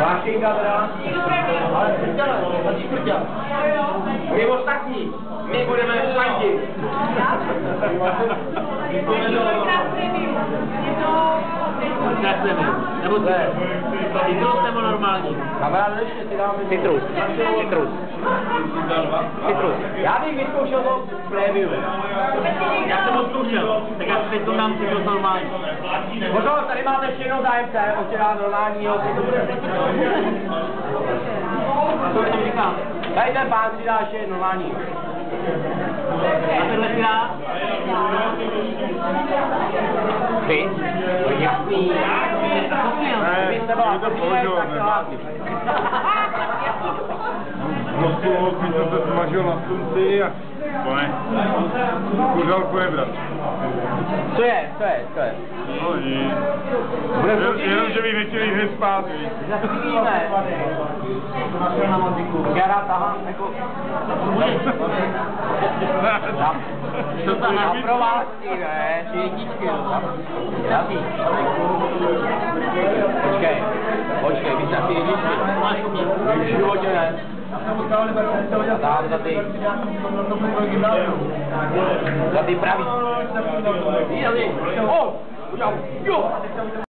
Vášinka teda. Ale přetěle, začí prťat. My ostatní, my budeme fandit. Nebo citrus nebo normální? Kamarád, ještě si dáme Citrus. Já bych vyzkoušel to prémium. Já jsem ho zkoušel, tak já si to dám citrus normální. Pozor, tady máte ještě jednou zájemce, očeká normálního citrus. Co jsem říkal? Tady ten pán si dá ještě normální. A tenhle si dá? Vy? To je jasný. Vy jste byla první, tak se hlásí. No spolu jsem se smažil na slunci a kuřálku nebrat. Co je? No nic. Jenom, že bych nechtěl jít spát, víc. Zaspíme. Já rád tahám, jako... Já pro vás, ne, 3 jedničky, jasný. Počkej, vy jste 3 jedničky. Máš u mě. V životě ne. A dám za ty pravý. O! Jo!